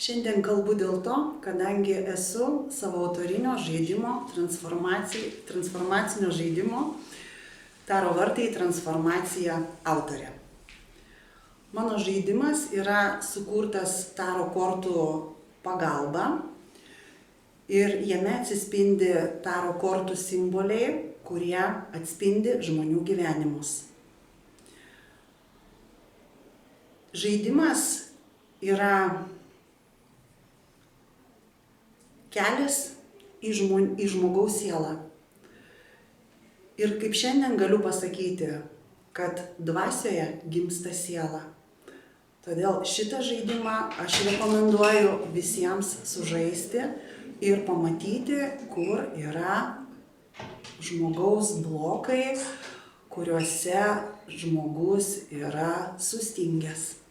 Šiandien kalbu dėl to, kadangi esu savo autorinio žaidimo, transformacinio žaidimo Taro vartai transformacija autorė. Mano žaidimas yra sukurtas Taro kortų pagalba ir jame atsispindi Taro kortų simboliai, kurie atspindi žmonių gyvenimus. Žaidimas yra kelias į žmogaus sielą. Ir kaip šiandien galiu pasakyti, kad dvasioje gimsta siela. Todėl šitą žaidimą aš rekomenduoju visiems sužaisti ir pamatyti, kur yra žmogaus blokai, kuriuose žmogus yra sustingęs.